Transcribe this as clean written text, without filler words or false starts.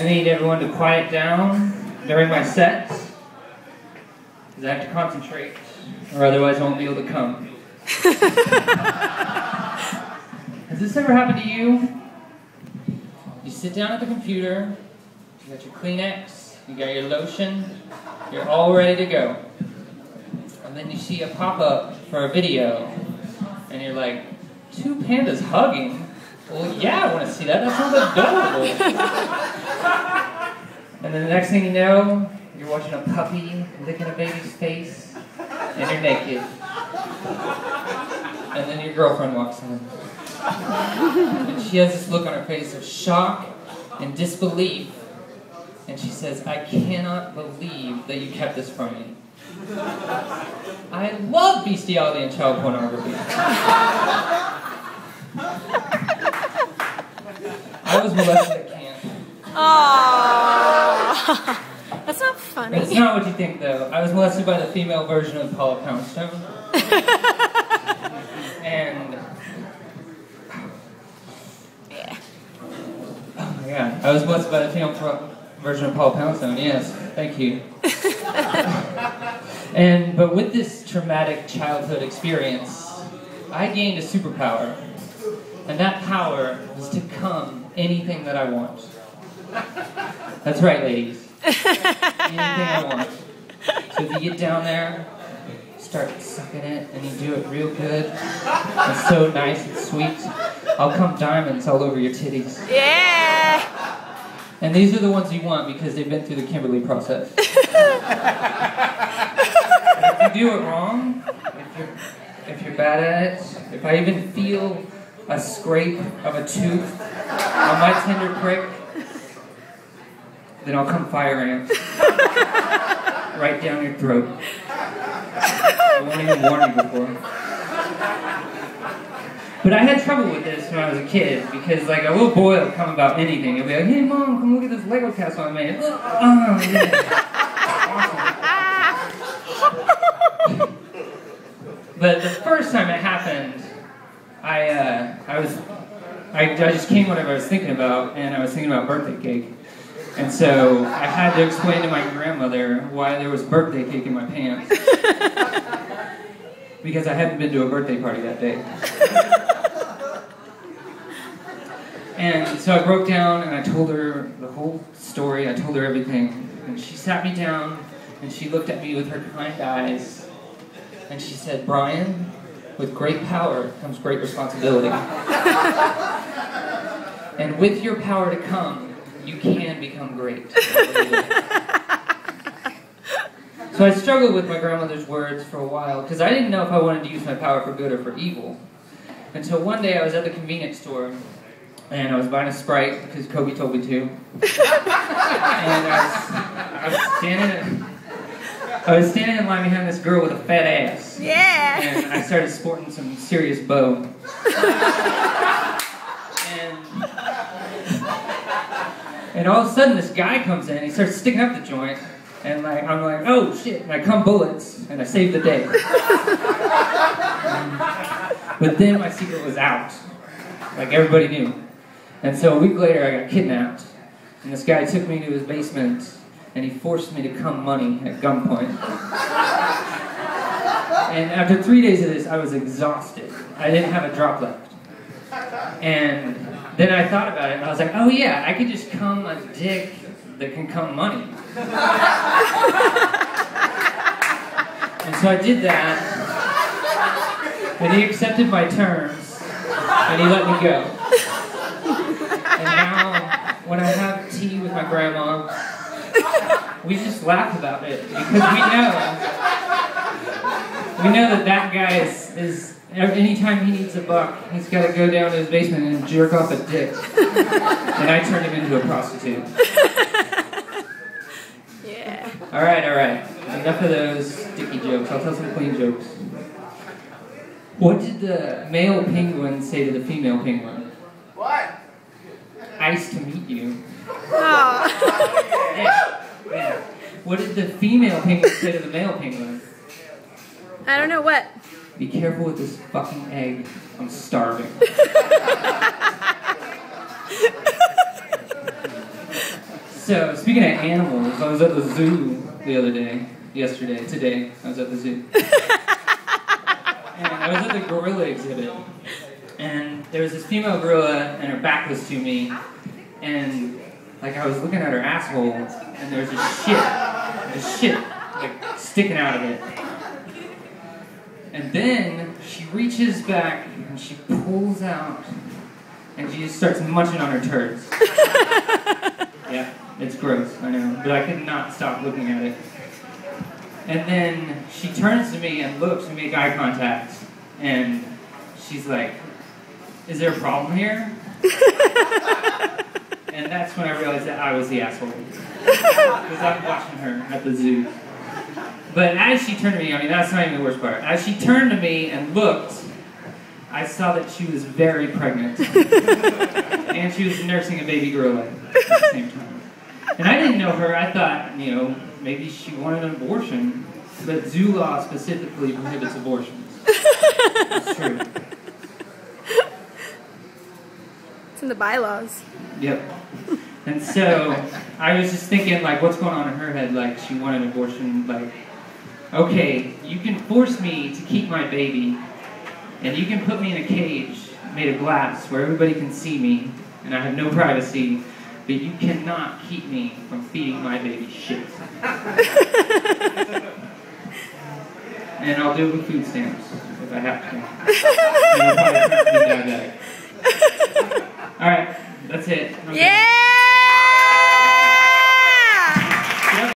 I need everyone to quiet down during my set, because I have to concentrate, or otherwise I won't be able to come. Has this ever happened to you? You sit down at the computer, you got your Kleenex, you got your lotion, you're all ready to go. And then you see a pop-up for a video, and you're like, 2 pandas hugging? Well, yeah, I want to see that. That sounds adorable. And then the next thing you know, you're watching a puppy licking a baby's face, and you're naked. And then your girlfriend walks in. And she has this look on her face of shock and disbelief. And she says, I cannot believe that you kept this from me. I love bestiality and child pornography. I was molested at camp. Aww. That's not funny. It's not what you think, though. I was molested by the female version of Paula Poundstone. And... yeah. oh my god. I was molested by the female version of Paula Poundstone, yes. Thank you. But with this traumatic childhood experience, I gained a superpower. And that power was to come anything that I want. That's right, ladies. Anything I want. So if you get down there, start sucking it, and you do it real good, it's so nice and sweet, I'll come diamonds all over your titties. Yeah! And these are the ones you want because they've been through the Kimberly process. If you do it wrong, if you're bad at it, if I even feel a scrape of a tooth on my tender prick, then I'll come fire ant right down your throat. I won't even warn you before. But I had trouble with this when I was a kid, because like a little boy will come about anything. He'll be like, hey mom, come look at this Lego castle I made. Oh, yeah. Awesome. But the first time it happened, I just came whatever I was thinking about, and I was thinking about birthday cake. And so I had to explain to my grandmother why there was birthday cake in my pants. Because I hadn't been to a birthday party that day. And so I broke down and I told her the whole story, I told her everything. And she sat me down and she looked at me with her kind eyes. And she said, Brian, with great power comes great responsibility. And with your power to come, you can become great. So I struggled with my grandmother's words for a while, because I didn't know if I wanted to use my power for good or for evil. Until one day I was at the convenience store, and I was buying a Sprite, because Kobe told me to. And I was standing in line behind this girl with a fat ass. Yeah! And I started sporting some serious bow. And all of a sudden this guy comes in and he starts sticking up the joint. And like I'm like, oh shit, and I come bullets, and I saved the day. But then my secret was out. Like everybody knew. And so a week later I got kidnapped. And this guy took me to his basement, and he forced me to come money at gunpoint. And after 3 days of this, I was exhausted. I didn't have a drop left. And then I thought about it, and I was like, oh yeah, I could just come a dick that can come money. And so I did that, and he accepted my terms, and he let me go. And now, when I have tea with my grandma, we just laugh about it, because we know that guy is anytime he needs a buck, he's got to go down to his basement and jerk off a dick. And I turned him into a prostitute. Yeah. All right. Enough of those sticky jokes. I'll tell some clean jokes. What did the male penguin say to the female penguin? What? Nice to meet you. Oh. Yeah. What did the female penguin say to the male penguin? I don't know what. Be careful with this fucking egg. I'm starving. So, speaking of animals, I was at the zoo the other day. Today, I was at the zoo. And I was at the gorilla exhibit. And there was this female gorilla, and her back was to me. And, like, I was looking at her asshole, and there was this shit, like, sticking out of it. And then she reaches back, and she pulls out, and she just starts munching on her turds. Yeah, it's gross, I know, but I could not stop looking at it. And then she turns to me and looks and makes eye contact, and she's like, "Is there a problem here?" And that's when I realized that I was the asshole. Because I'm watching her at the zoo. But as she turned to me, I mean, that's not even the worst part. As she turned to me and looked, I saw that she was very pregnant. And she was nursing a baby gorilla at the same time. And I didn't know her. I thought, you know, maybe she wanted an abortion. But zoo law specifically prohibits abortions. It's true. It's in the bylaws. Yep. And so, I was just thinking, like, what's going on in her head? Like, she wanted an abortion, like, okay, you can force me to keep my baby, and you can put me in a cage made of glass where everybody can see me, and I have no privacy, but you cannot keep me from feeding my baby shit. And I'll do it with food stamps, if I have to. And I'll probably be diabetic. Alright, that's it. Yeah!